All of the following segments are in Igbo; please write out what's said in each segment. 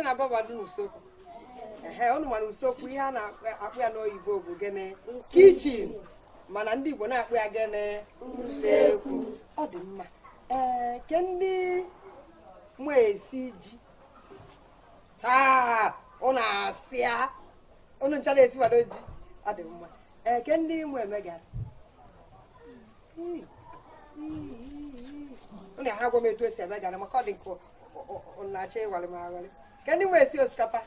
gịnị na-ababadụ n'usekwu unu mana usekwu ihe a na-akpụ ya n'oyibo bụ gịnị kichin mana ndị Igbo na-akpụ ya gịnị usekwu ọ dị mma ke ndị mụ esi ji unu asịa unu ncha na-esi wado ji ọ dị mma ke ndị mụ emegara unu ha gwa m etu esi emegara maka ọ dị nke na-achọ ịwalị m awalị ke ndị mụ esi osikapa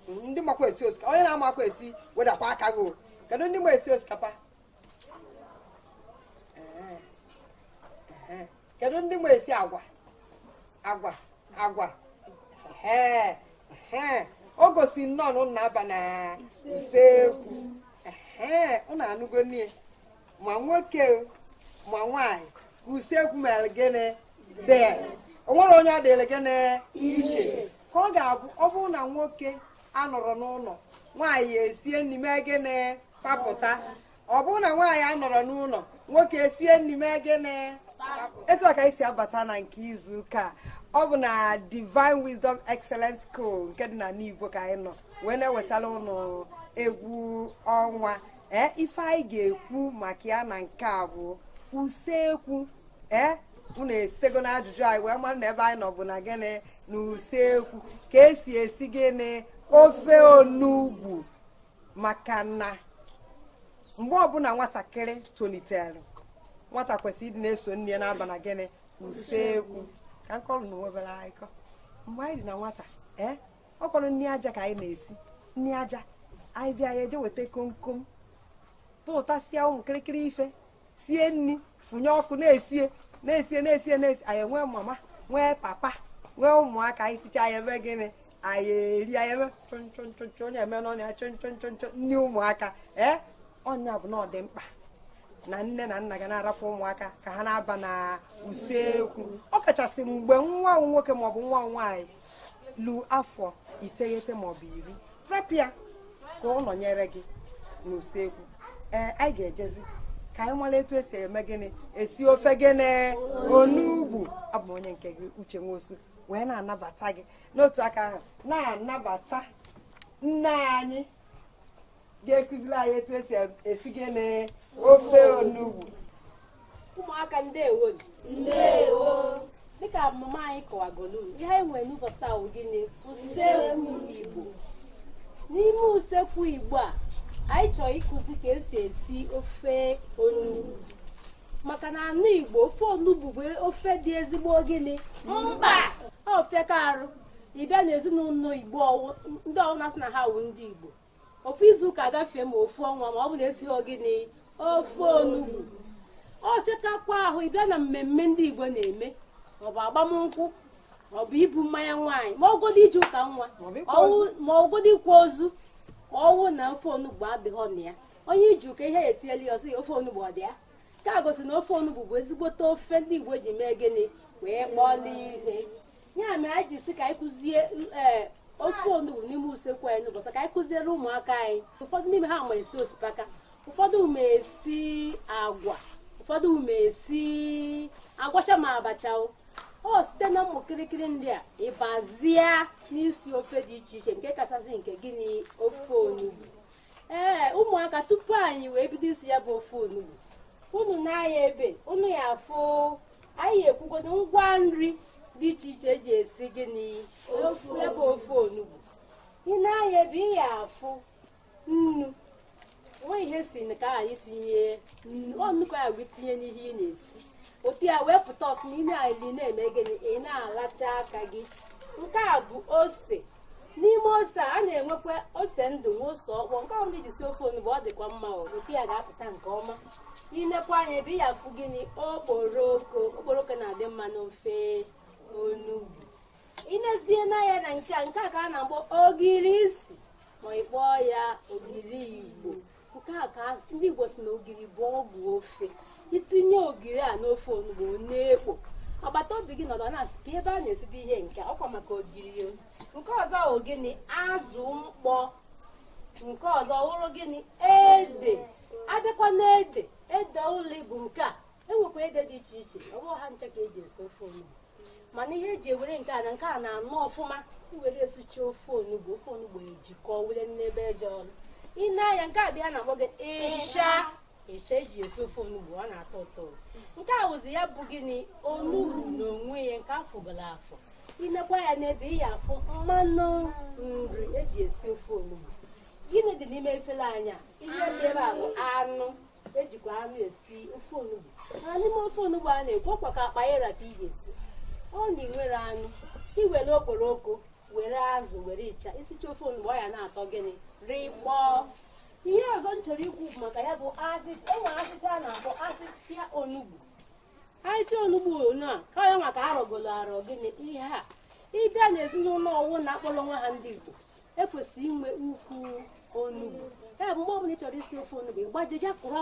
ndị makwa esi osikapa onye na-amakwa esi wedakwa aka gị kedu ndị mụ esi osikapa kedu ndị mụ esi agwa o gosi nnọọ na-aba na usekwu unu anụgo nne ma nwoke ma nwaanyị usekwu mere gịnị dị o nwere onye ọ dịrị gịnị iche ka ọ ga-abụ ọ bụrụ na nwoke anọrọ n'ụlọ nwaanyị esie nri mee gịnị papụta ọ bụrụ na nwaanyị anọrọ n'ụlọ nwoke esie nri mee gịnị etu a ka esi abata na nke izu ụka ọ bụ na Divine Wisdom Excellence School nke dị na Igbo ka anyị nọ wee na-ewetara ụnụ egwu ọnwa ife anyị ga-ekwu maka ya na nke a bụ usekwu unu esitego na ajụjụ anyị wee mara na ebe anyị nọ bụ na gịnị na usekwu ka esi esi gịnị ofe onugbu maka na mgbe ọbụla nwatakịrị tolitere nwata kwesịrị ịdị na-eso nne ya na-aba na gịnị usekwu ka nkọrụ na nwebere anyịkọ mgbe anyị dị na nwata ọ kpọrọ nri aja ka anyị na-esi nri aja anyị bịa ya eje weta komkom tụtasịa ụmụ kịrịkịrị ife sie nri fụnye ọkụ na-esie anyị enwee mama nwee papa nwee ụmụaka anyị sicha anyị ebe gịnị anyị eri anyị ebe chọnchọnchọnchọ onye eme n'ọnya chọnchọnchọnchọ nri ụmụaka ọnya bụ na ọ dị mkpa na nne na nna ga na-arapụ ụmụaka ka ha na-aba na usekwu ọ kachasị mgbe nwa nwoke maọbụ nwa nwaanyị lu afọ 9 maọbụ 10 rapịa ka ọ nọnyere gị n'usekwu anyị ga-ejezi ka anyị mara etu esi eme gịnị esi ofe gịnị onugbu abụ onye nke gị Uche Nwosu wee na-anabata gị n'otu aka ahụ na-anabata nne anyị ga-ekuziri anyị etu esi esi gịnị ofe onugbu. Ụmụaka ndewo dịka mama anyị kọwagolu ihe anyị nwere n'ụbọchị ahụ gịnị usekwu Igbo. N'ime usekwu Igbo a anyị chọrọ ịkụzi ka esi esi ofe onugbu maka na anụ Igbo ofe onugbu bụ ofe dị ezigbo gịnị mkpa ofe ka arụ ịbịa n'ezinụlọ Igbo ndị ọbụla sị na ha wụ ndị Igbo ofu izu ụka gafee ma ofu ọnwa ma ọ bụ na esighị gịnị ofe onugbu ofe kakwa ahụ ịbịa na mmemme ndị Igbo na-eme maọbụ agbamnkwụ maọbụ ibu mmanya nwaanyị ma ọgodi ije ụka nwa ma ọgodi ikwa ozu ọwụ na ofe onugbu adịghị na ya onye iji ụka ihe etinyela ya ọsị ofe onugbu ọ dị ya ka gosi na ofe onugbu bụ ezigbote ofe ndị Igbo ji mee gịnị wee kpọọla ihe ya mere anyị ji si ka anyị kụzie ofe onugbu n'ime usekwu anyị n'ụbọchị ka anyị kụziere ụmụaka anyị ụfọdụ n'ime ha ma esi osikapa ụfọdụ ma esi agwa ụfọdụ ma esi agwacha ma abacha site na ụmụ kirikiri ndị a ịbazie n'isi ofe dị iche iche nke kachasị nke gịnị ofe onugbu. Ụmụaka tupu anyị wee bido isi ya bụ ofe onugbu unu na-anya ebe unu ya afụ anyị ekwugodo ngwa nri dị iche iche eji esi gịnị ya bụ ofe onugbu. Ị na-anya ebe ị ya afụ nnu nwe ihe si ka anyị tinye nnukwu ya wee tinye n'ihe ị na-esi otu ya wee pụta ọfụma ị na-eli na-eme gịnị ị na-alacha aka gị. Nke a bụ ose. N'ime ose a na-enwekwa ose ndụ nwe ose ọkpọ nke ahụ na-eji si ofe onugbu ọ dịkwa mma otu ya ga-apụta nke ọma. Inekwa anya ebe ị ya afụ gịnị okporoko na-adị mma n'ofe onugbu. Inezie n'anya na nke a ka a na-akpọ ogiri isi ma ị kpọọ ya ogiri Igbo. Nke a ka ndị Igbo si na ogiri bụ ọgwụ ofe. Itinye ogiri a n'ofe onugbu na-ekpo agbata obi gị nọdụ na-asị ka ebe a na-esibe ihe nke ọkwa maka ogiri. Nke ọzọ wụ gịnị azụ mkpọ. Nke ọzọ wụrụ gịnị ede. Abịakwa n'ede ụlọ bụ nke a enwekwa ede dị iche iche ọ bụrụ ha ncha ka eji esi ofe onugbu. mana ihe eji ewere nke a na-anụ ọfụma iwere esuchi ofe onugbu ejikọ were n'ebe eje ọrụ ịna-anya nke a bịa na-akpọ gị ịsha eji esi ofe onugbu ọ na-atọ ụtọ nke a wụzi ya bụ gịnị onugbu n'onwe ya nke afọgara afọ inekwa ya n'ebe ị ya afụ mmanụ nri eji esi ofe onugbu gịnị dị n'ime efere anya ihe dị ebe a bụ anụ ejikwa anụ esi ofe onugbu mana n'ime ofe onugbu a na-ekwu ọkwa ka akpa ịra ka ị ga-esi ọ na inwere anụ iwere okporoko were azụ were ịcha isicha ofe onugbu ọ ya na-atọ gịnị rịkpọọ ihe ọzọ m chọrọ ikwu maka ya bụ enwe afịfịa a na-akpọ afịfịa onugbu afịfịa onugbu a ka ya maka arọgolo arọ gịnị ihe a ịbịa n'ezinụlọ ọwụ na-akpọrọ nwa ha ndị Igbo ekwesịrị inwe ukwu onugbu ya bụ mgbe ọbụla ị chọrọ isi ofe onugbu ịgbajeje kụrụ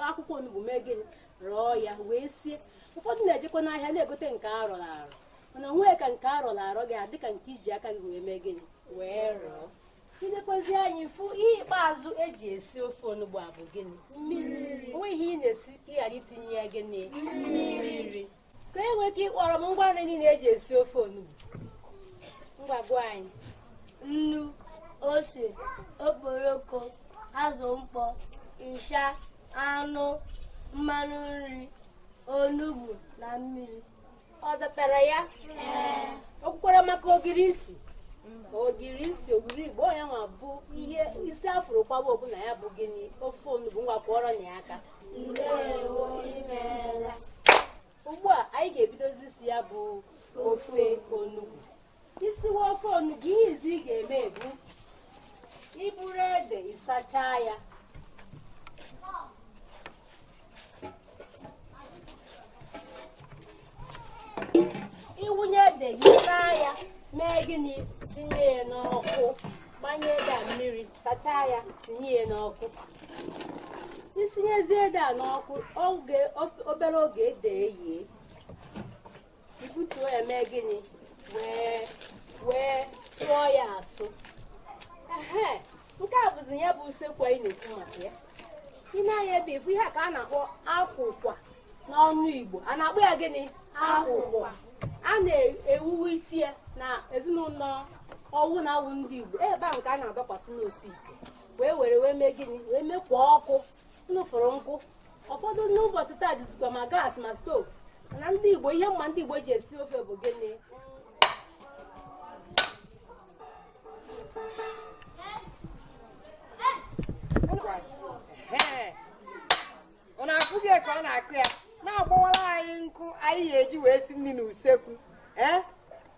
akwụkwọ onugbu mee gịnị rọọ ya wee sie ụfọdụ na-ejekwa n'ahịa na-egote nke arọrọ arọ mana onwe ka nke arọrọ arọ gị adị ka nke iji aka gị wee mee gịnị wee rọọ ilekwezi anyị fụ ihe ikpeazụ eji esi ofe onugbu a bụ gịnị mmiri onweghị ị na-esi ka ị ghara itinye ya gịnị mmiri ka e nwee ike ịkpọrọ m ngwa nri niile eji esi ofe onugbu ngwagwa anyị nnu ose okporoko azụ mkpọ ịsha anụ mmanụ nri onugbu na mmiri ọ zatara ya okwukwara maka ogiri isi Igbo ya nwa bụ ihe isi afụrụ kwaba ọbụla ya bụ gịnị ofe onugbu ngwa kwọrọ na ya aka ugbu a anyị ga-ebidozi isi ya bụ ofe onugbu isiwa ofe onugbu ihe izi ị ga-eme bụ iburu ede ịsachaa ya iwunye ede gị saa ya mee gịnị sinye ya n'ọkụ gbanye ede a mmiri sachaa ya sinye ya n'ọkụ isinyezie ede a n'ọkụ obere oge ede eyie ibutuo ya mee gịnị wee sụọ ya asụ nke a bụzi ya bụ usekwu anyị na-ekwu maka ya ị na-anya ebe ifu ihe a ka a na-akpọ akwụkwa n'ọnụ Igbo a na-akpọ ya gịnị akwụkwa a na-ewuwe iti ya na ezinụlọ ọwụ na awụ ndị Igbo ebe ahụ ka a na-adọkwasị n'osi ite wee mee gịnị wee mekwa ọkụ nụfụrụ nkụ ụfọdụ n'ụbọchị taa dịzikwa ma gas ma stovu mana ndị Igbo ihe mma ndị Igbo ji esi ofe bụ gịnị ọ na-afụ gị ka ọ na-akụ ya na-agbawara anyị nkụ anyị ga-eji wee si nri n'usekwu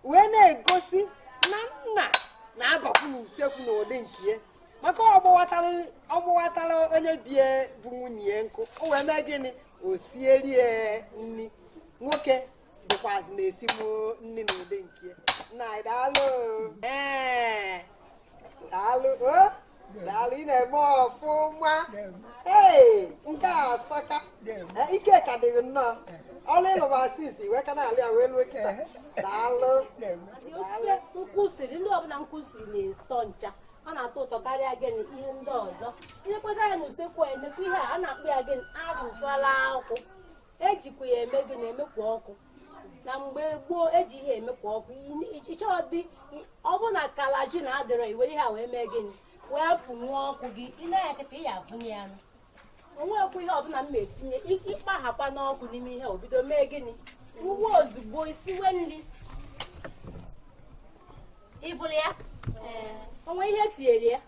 wee na-egosi na nna na-abakwu n'usekwu n'ụdị nke ya maka ọgbawatara onye bie bụ nwunye ya nkụ o wee mee gịnị o sierie nri nwoke bụkwazi na-esigbu nri n'ụdị nke ya nna anyị daalụ ị na-eme ọfụma nke a asaka ike ka dịghị nnọọ ọlụ ịlụbasị isi wee ka na-alụ ya wee lụọ kịta daalụ nkwụsịrị ndị ọbụla nkwụsịrị na-etọ ncha ọ na-atọ ụtọ karịa gịnị ihe ndị ọzọ ihe kwetara na usekwu anyị nekwa ihe a na-akpụ ya gịnị abụfala akwụ ejikwa ya eme gịnị emekwa ọkụ na mgbe gboo eji ihe emekwa ọkụ ịchọọ dị ọ bụ na kala ji na-adịrọ iwere ihe a wee mee gịnị wee fụnwuo ọkụ gị ile ya kịta ị ya afụnye ya nụ onwekwa ihe ọbụla m etinye ịkpaghakwa n'ọkụ n'ime ihe obido mee gịnị uwe ozugbo isiwe nri ịbụrụ ya onwe ihe tinyere ya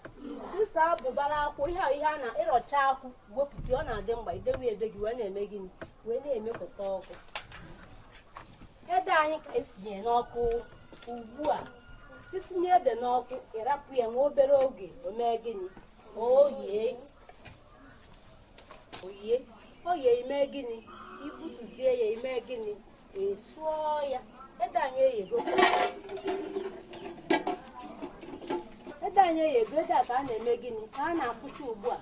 sisa bụbara akwụ ihe a na-ịrọcha akwụ wepụta ọ na-adị mgba idewe ebe gị wee na-eme gịnị wee na-emepụta ọkụ ede anyị ka esinye n'ọkụ ugbu a isinye ede n'ọkụ ịrapụ ya nwa obere oge o mee gịnị oye ime gịnị ibutuzie ya ime gịnị esụọ ya ede anyị eyego ede a ka a na-eme gịnị ka a na-afụcha ugbu a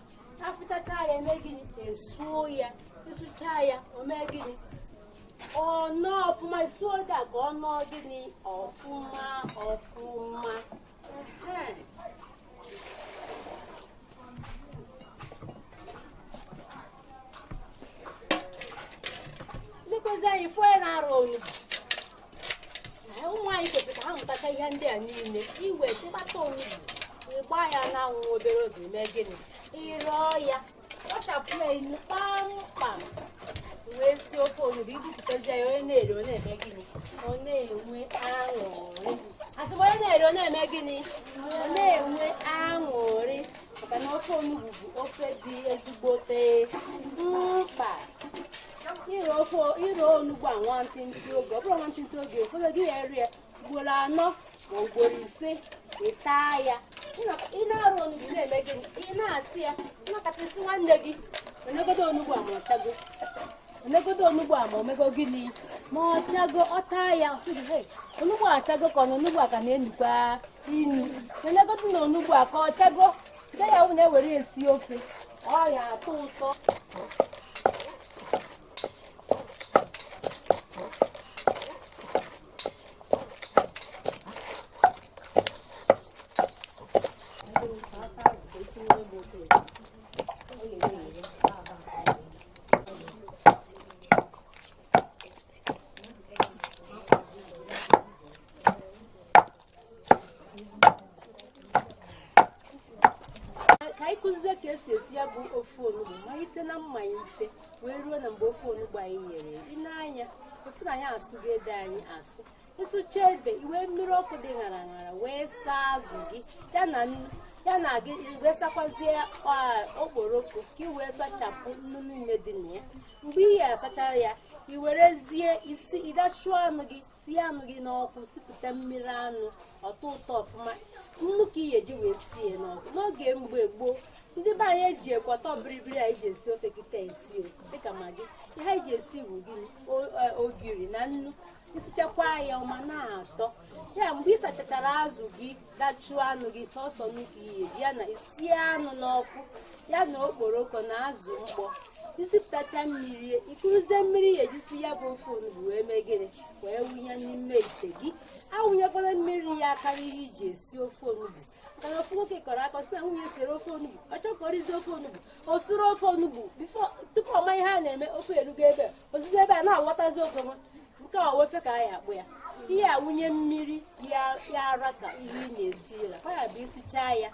afụchacha ya eme gịnị esuo ya ịsụcha ya o mee gịnị ọ nọọ ọfụma isuo ede a ka ọ nọọ gịnị ọfụma lekwezi anyị fụọ ya na-arụ onugbu mụtacha ihe ndị a niile iwe tịkpata onugbu ịgba ya n'anwụ obere oge mee gịnị ịrọọ ya kpachapụ ya inu kpamkpam wee sie ofe onugbu ibupụtazi ya onye na-eri ọ na-eme gịnị ọ na-enwe aṅụrị asịbụ onye na-eri ọ na-eme gịnị ọ na-enwe aṅụrị maka na ofe onugbu bụ ofe dị ezigbote mkpa ire onugbu a nwantịntị oge ọ bụrụ nwantịntị oge ụfọdụ gị ya rie ugboro 4 ma ugboro 5 ịtaa ya ị na-arụ onugbu na-eme gịnị ị na-atụ ya nakọtasị nwanne gị onegodo onugbu a ma ọchago onegodo onugbu a ma omego gịnị ma ọchago ọtaa ya ọsịrị he onugbu achago ka ọ na onugbu a ka na-enukwa inu onegodo na onugbu a ka ọchago ndị ya bụ na-ewere esi ofe ọ ya atọ ụtọ malite na mmalite wee ruo na mgbe ofe onugbu anyị nyere ị na-anya ofu na anyị asụgo ede anyị asụ ịsụcha ede iwe mmiri ọkụ dị ṅara ṅara wee saa azụ gị ya na gị wee sakwazie okporoko ka ị wee sachapụ nnu niile dị na ya mgbe ị ya asachara ya i werezie isi ịdachuo anụ gị sie anụ gị n'ọkụ sipụta mmiri anụ ọtọ ụtọ ọfụma nnu ka ị ga-eji wee sie n'ọkụ n'oge mgbe gboo ndị be anyị eji ekwata biribiri anyị ji esi ofe kịta esi dịka magi ihe anyị ji esi bụ gịnị ogiri na nnu isichakwa ya ọma na-atọ ya mgbe ị sachachara azụ gị dachuo anụ gị sọsọ nnukwu ihe ji ya na isie anụ n'ọkụ ya na okporoko na azụ mkpọ isipụtacha mmiri ikuruzie mmiri ya ejisi ya bụ ofe onugbu wee mee gịnị wee wụnye n'ime ite gị awụnyekwala mmiri ya karịrị iji esi ofe onugbu maka na ofu nwoke kọrọ aka sị na nwunye sere ofe onugbu ọ chọkọrịzi ofe onugbu o suru ofe onugbu tupu ọma ihe a na-eme ofe erugo ebe ozizi ebe a na-aghọtazi ofe nwa nke a ofe ka anyị akpụ ya ihe awụnye mmiri ya ara ka ihe ị na-esi ra ọ ya bụ isichaa ya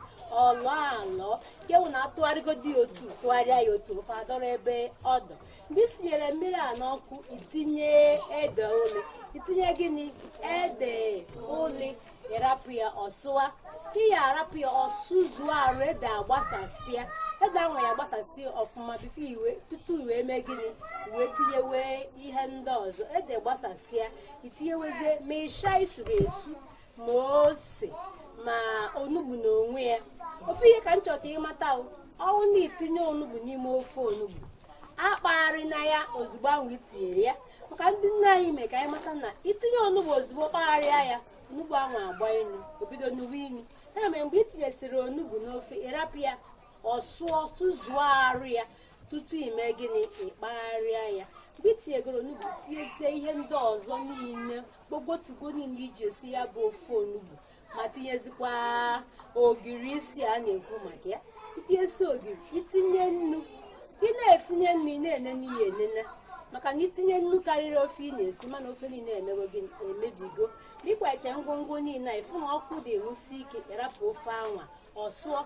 ọlọ alọ kewu na atụgharịgodi otu tụgharịa ya otu ofe adọrọ ebe ọdọ mgbe i sinyere mmiri a n'ọkụ itinye ede ole itinye gịnị ede ole ịrapụ ya ọsụwa ị ya arapụ ya ọsụzuo arụ ede agbasasịa ede ahụ ya agbasasị ọfụma bifo iwe tutu iwe mee gịnị iwe tinyewe ihe ndị ọzọ ede gbasasịa itinyewezie ma ịsha isuru esu ma ose ma onugbu na onwe ya ofe ihe ka m chọrọ ka ịmata ọnwụ na itinye onugbu n'ime ofe onugbu akpagharị na ya ozugbo ahụ itinyere ya maka ndị nne anyị mee ka anyị mata na itinye onugbu ozugbo kpagharịa ya onugbu ahụ agba inu obido n'uwe inu ya mere mgbe itinyesịrị onugbu n'ofe ịrapụ ya ọsụzuo arụ ya tutu ime gịnị ịkpagharịa ya mgbe itinyegoro onugbu tinyesie ihe ndị ọzọ niile gbogbotugo niile iji esi ya bụ ofe onugbu ma tinyezikwa ogiri isi a na-ekwu maka ya itinyesi ogiri itinye nnu ị na-etinye nnu ị na-enene ya enene maka na itinye nnu karịrị ofe ị na-esi mana ofe niile emego gị emebigo bikwache ngwongwo niile a ịfụ na ọkụ dị enwusi ike ịrapụ ofe anwa ọsụọ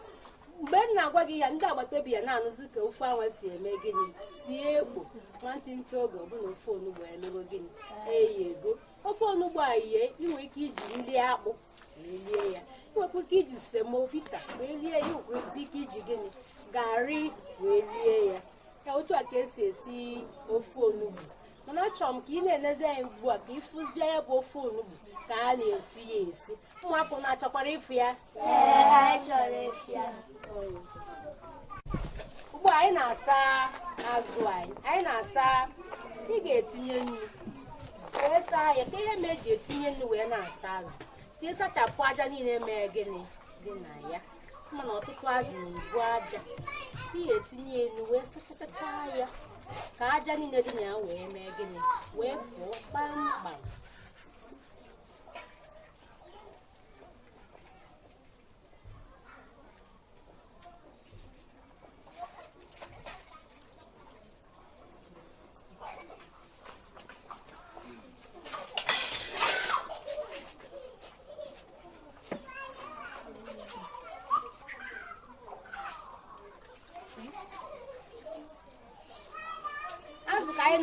mgbe m na-agwa gị ya ndị agbata obi ya na-anụzi ka ofe anwa si eme gịnị sie ekpo nwantịntị oge ọbụla ofe onugbu emego gịnị eyi ego ofe onugbu a yie inwe ike iji nri akpụ wee lie ya inwekwa ike iji semovita wee lie ya inwekwa ike iji gịnị garị wee rie ya otu a ka esi esi ofe onugbu mana achọrọ m ka ị na-enezi anyị ugbu a ka ịfụzie ya bụ ofe onugbu ka a na-esi ya esi ụmụakwụ na-achọkwara ịfụ ya ugbu a anyị na-asa azụ anyị na-asa ị ga-etinye nnu wee saa ya ka ihe ma eji etinye nnu wee na-asa azụ ka ịsachapụ aja niile mee gịnị dị na ya mana ọtụtụ azụ na-ebu aja ị ga-etinye enu wee sachachacha ya ka aja niile dị na ya wee mee gịnị wee pụọ kpamkpam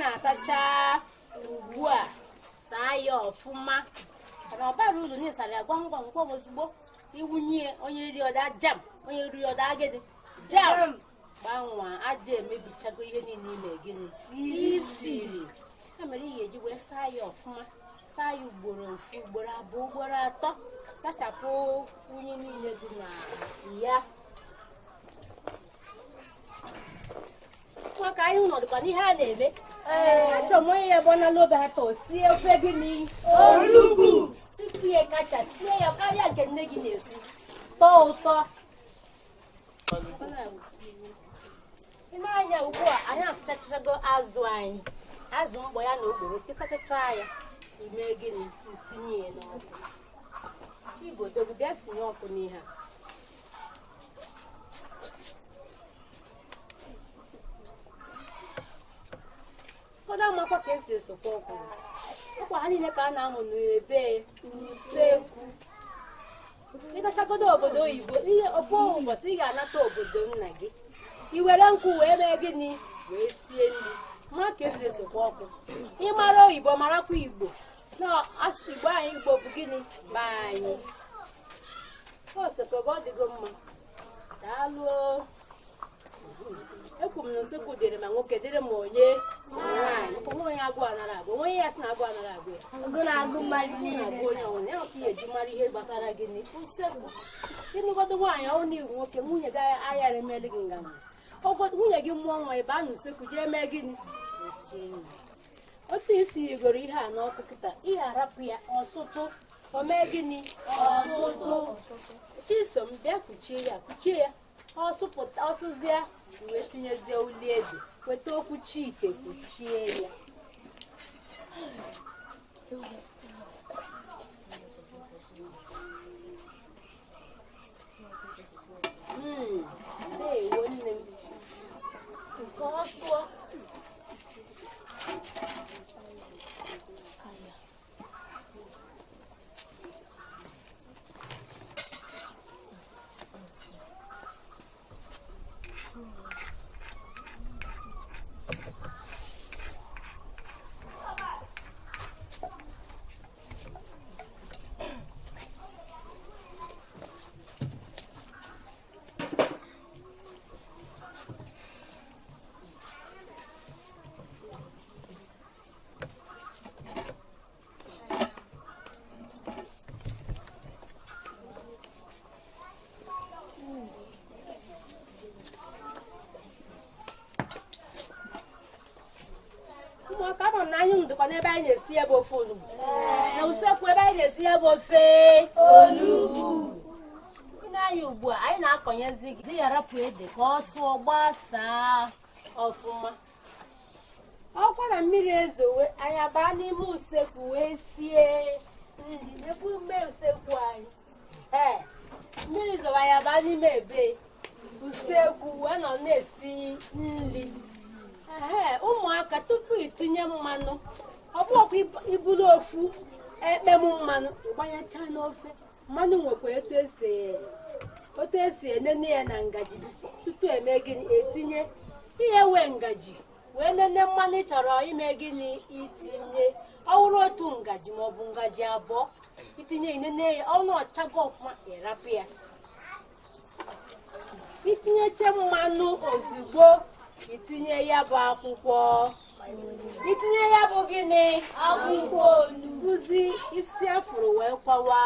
na-asacha ugbu a saa ya ọfụma kana ọ bara uru n'ịsara ya gwam ozugbo iwunye onye ri ọda jam onye ri ọda agịdị jam gbanwa aja emebichago ihe niile ime gịnị isiri ya mere ihe eji wee saa ya ọfụma saa ya ugboro ofu ugboro abụọ ugboro atọ sachapụ unyi niile dị na ya maka anyị nọdụkwa n'ihe a na-eme achọrọ m onye ya bụ na lobe ha tọ sie ofe gịnị olugbu sipu ya kacha sie ya karịa nke nne gị na-esi tọọ ụtọ n'anya ugbu a anyị asachachago azụ anyị azụ mkpọ ya na okporo kesachacha ya ime gịnị isinye ya n'ọkụ chigodogo bịa sinye ọkụ n'ihe a ụfọdụ amakwa ka esi esokwa ọkụ ọkwa ha niile ka a na-amụ n'ebe usekwu ịgachagodo obodo oyibo ihe ofu ụbọchị ị ga-anata obodo nna gị i were nkwụ wee mee gịnị wee sie nri ma ka esi esokwa ọkụ ịmara oyibo marakwa igbo na igbo anyị igbo bụ gịnị ba anyị osekwe ọ dịgo mma daalụ ekwu m na usekwu dịrị ma nwoke dịrị ma onye nwaanyị onye agụ anara agụ onye ya sị na agụ anara agụ ya na-agụ mmadụ niile agụ onye ọnwụ ya ka ihe eji mara ihe gbasara gịnị usekwu ịnụgodo nwaanyị ọnwụ n'iwu nwoke nwunye gị ayara emeli gị ngama nwunye gị mụọ nwa ebe a na usekwu jee mee gịnị otu isi igoro ihe a n'ọkụ kịta ihe arapụ ya ọsụtụ o mee gịnị ọsụtụ chisom bịa kuchie ya ọsụzie wee tinyezie uli ede weta okwu chike kuchie ya ndeewo nne m nke ọsụọ ụmụaka ama m na anyị ndụkwa n'ebe anyị na-esi ebe ofe onugbu na usekwu ebe anyị na-esi ebe ofe onugbu n'anya ugbu a anyị na-akọnyezi gị dị ya rapụ ede ka ọ sụọ gbasaa ọfụma ọkwa na mmiri ezowe anyị abaa n'ime usekwu wee sie nri ebe ume usekwu anyị mmiri zowe anyị abaa n'ime ebe usekwu wee nọ na-esi nri ụmụaka tupu itinye mmanụ ọ bụ ọkwa iburu ofu ekpem mmanụ ịgbanyecha n'ofe mmanụ nwekwa otu esi enene ya na ngaji tutu eme gịnị etinye ihe wee ngaji wee nene mmanụ ị chọrọ ime gịnị itinye ọ wụrụ otu ngaji maọbụ ngaji abụọ itinye inene ya ọnụ ọchago ọfụma ịrapụ ya itinyecha mmanụ ozugbo itinye ya bụ akwụkwọ itinye ya bụ gịnị akwụkwọ onugbuzi isi afụrụ wee kwawa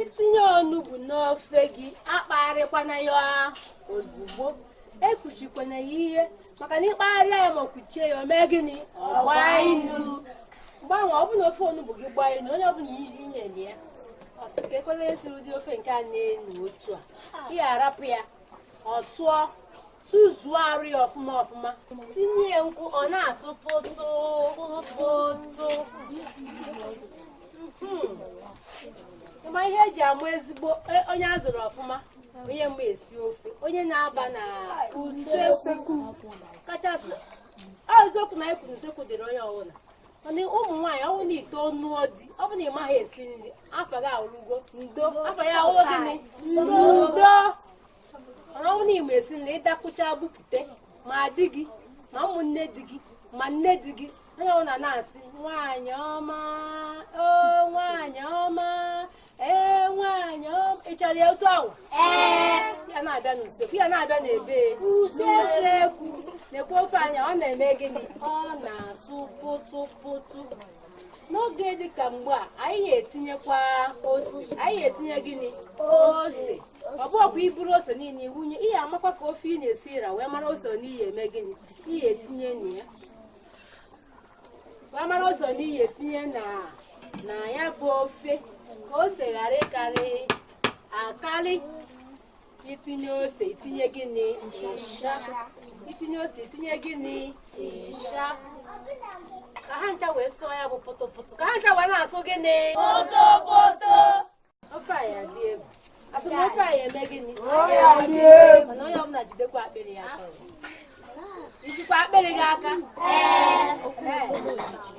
itinye onugbu n'ofe gị akpagharịkwana ya ozugbo ekuchikwana ya ihe maka na ịkpagharịa ya ma kuchie ya o mee gịnị ọgbaa ilu gbanwe ọ bụ na ofe onugbu gị gbaa ilu onye ọbụla inyere ya ọsị ka ekwela esiri ụdị ofe nke a na-enu otu a ị ga-arapụ ya ọ sụọ suzuo arụ ya ọfụma ọfụma tinye nkwụ ọ na-asụ pụtụ pụtụ ịma ihe eji amụ ezigbo onye a zụrụ ọfụma onye mma esi ofe onye na-aba na usekwu kachasị eziokwu na ekwu usekwu dịrị onye ọbụla mana ụmụ nwaanyị ọnwụ na ite ọnụ di ọ bụ na ị maghị esi nri afọ gị awụrugo ndo afọ ya awụ gịnị ndo mana ọnwụ na ime esi nri ịdakwụcha gbupụte ma di gị ma ụmụnne di gị ma nne di gị onye ọbụla na-asị nwaanyị ọma o nwaanyị ọma nwaanyị ọma ị chọrọ ya otu ahụ ya na-abịa n'usekwu ya na-abịa n'ebe usekwu na-ekwu ofe anya ọ na-eme gịnị ọ na-asụ pụtụpụtụ n'oge dịka mgbe a anyị ga-etinyekwa ose anyị ga-etinye gịnị ose ọ bụ ọkwa iburu ose niile iwunye ihe amakwa ka ofe ị na-esi ịra wee mara ose n'ihi eme gịnị ihe etinye na ya wee mara ose n'ihi etinye na ya bụ ofe ka ose ghara ịkarị akarị itinye ose itinye gịnị ịsha itinye ose itinye gịnị ịsha ka ha ncha wee sụọ ya bụ pụtụpụtụ ka ha ncha wee na-asụ gịnị pụtụpụtụ ofe a ya dị egwu asụ na ofe a ya eme gịnị mana onye ọbụla jidekwa akpịrị ya aka ijikwa akpịrị gị aka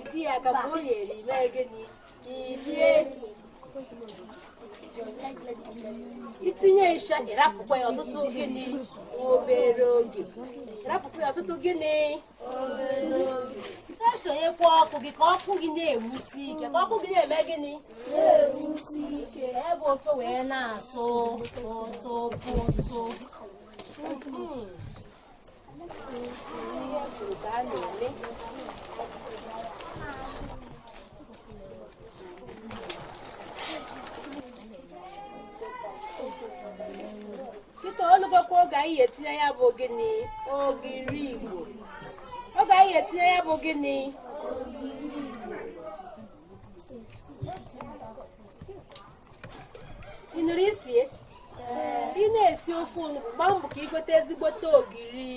iti ya aka mgbe o nyere ime gịnị irie itinye ịsha ịrapụkwa ya ọtụtụ gịnị obere oge ịrapụkwa ya ọtụtụ gịnị esonyekwa ọkụ gị ka ọkụ gị na-ewusi ike ka ọkụ gị na-eme gịnị na-ewusi ike ebe ofe wee na-asụ pụtụpụtụ ihe ka a na-eme kịta olugokwa oge anyị etinye ya bụ gịnị ogiri Igbo oge anyị etinye ya bụ gịnị ị nụrụ isie ị na-esi ofe onugbu gbaa mbọ ka igote ezigbote ogiri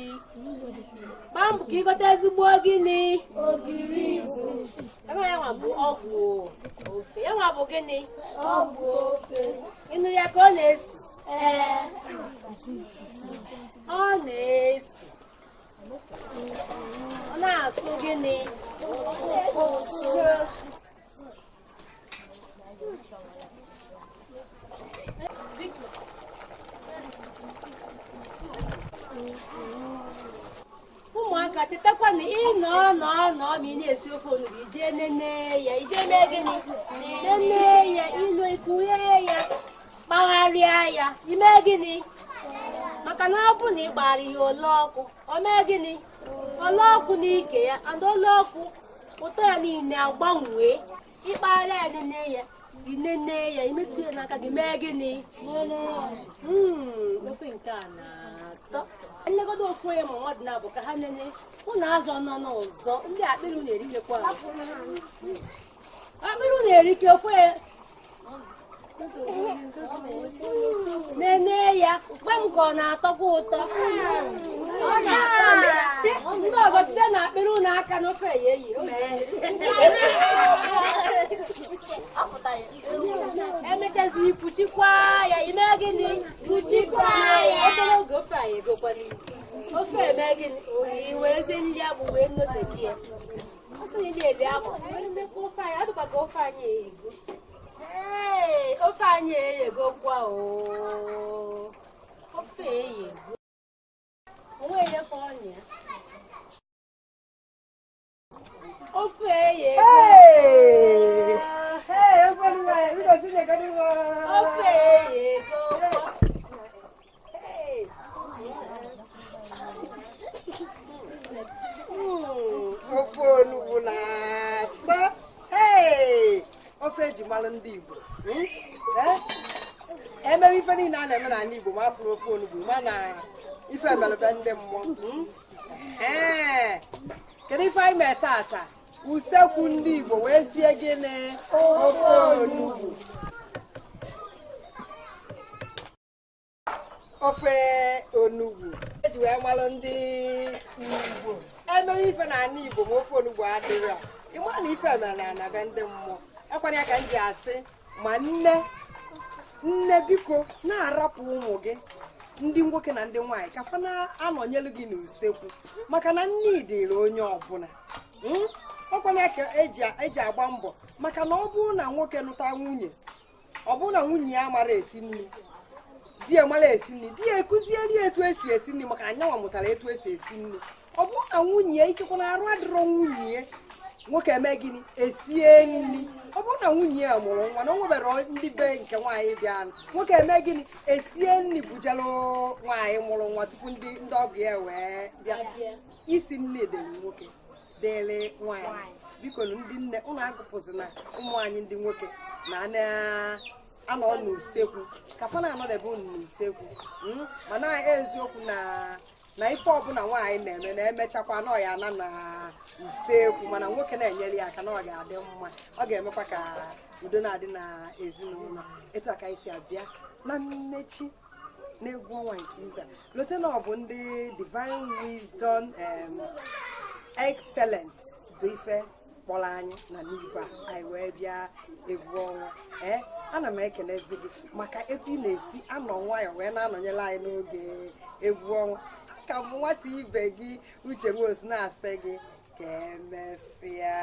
gbaa mbọ ka igote ezigbo gịnị ogiri Igbo ebe ya nwa bụ ọgwụ ofe ya nwa bụ gịnị ọgwụ ofe ị nụrụ ya ka ọ na-esi ọ na-esi ọ na-asụ gịnị ụmụaka chetakwa na ịnọ nọ ma ị na-esi ofe onugbu ijee nene ya ijee mee gịnị nene ya ilu ikwughe ya kpagharịa ya ime gịnị maka na ọ bụ na ị gbara ihe ole ọkụ o mee gịnị ole ọkụ n'ike ya and ole ọkụ ụtọ ya niile agbanwee ịkpagharịa ya nene ya imetụ ya n'aka gị mee gịnị ofe nke a na-atọ nnegodo ofu onye ma mmadụ na-abụ ka ha nene ụnụ azọ nọ n'ụzọ ndị akpịrị na-erikekwa akpịrị na-erike ofe ya nene ya gwa m ka ọ na-atọkwa ụtọ ndị ọzọ jide na akpịrị ụnụ aka n'ofe ya eyi emechazi ipuchikwa ya ime gịnị puchikwa ya obere oge ofe anyị egokwa n'ihu ofe eme gịnị oyi werezi nri agbụ wee nnoteki ya ọsịnye na-eli agbụ nnekwa ofe anyị adụkwa ka ofe anyị ego ofe anyị eyegokwa ofe eyego onwe enyefe ọnya ya ofe eyego ofe eyego ofe onugbu na-atọ ofe eji malụ ndị Igbo ememe ife niile a na-eme n'ala Igbo ma afụrụ ofe onugbu ma na ife emelebe ndị mmụọ kedu ife anyị mee tata usekwu ndị Igbo wee sie gịnị ofe onugbu ofe onugbu eji wee malụ ndị Igbo ememe ife n'ala Igbo ma ofe onugbu adịrị ịma na ife mere na anabe ndị mmụọ ekwanye ka m ji asị ma nne biko na-arapụ ụmụ gị gị ndị nwoke na ndị nwaanyị ka fa na-anọnyelu gị n'usekwu maka na nne dịrị onye ọbụla ọkwana ka eji agba mbọ maka na ọ bụrụ na nwoke nụta nwunye ọ bụrụ na nwunye ya mara esi nri di ya mara esi nri di ya ekụzieri etu esi esi nri maka na nyanwa mụtara etu esi esi nri ọ bụrụ na nwunye ya ikekwa na arụ adịrọ nwunye ya nwoke eme gịnị esie nri ọ bụrụ na nwunye ya mụrụ nwa na o nwebere ndị be nke nwaanyị bịa nwoke eme gịnị esie nri bujelu nwaanyị mụrụ nwa tupu ndị ọgụ ya wee bịa isi nne dịrị nwoke dịrị nwaanyị biko ndị nne ụnụ agụpụzi na ụmụ anyị ndị nwoke na-anọ n'usekwu ka fa na-anọdebe unu n'usekwu mana eziokwu na ife ọbụla nwaanyị na-eme na-emechakwa na ọ ya ana na usekwu mana nwoke na-enyere ya aka na ọ ga-adị mma ọ ga-emekwa ka udo na-adị na ezinụlọ etu aka isi abịa na mmechi na-egwu ọnwa nke izu lote na ọ bụ ndị Divine Wisdom Excellent bụ ife kpọrọ anyị na n'igwe anyị wee bịa egwu ọnwa ana m ekelezi gị maka etu ị na-esi anọ nwayọ wee na-anọnyere anyị n'oge egwu ọnwa ka m nwata ibe gị Uche Rose na-asị gị ka emesịa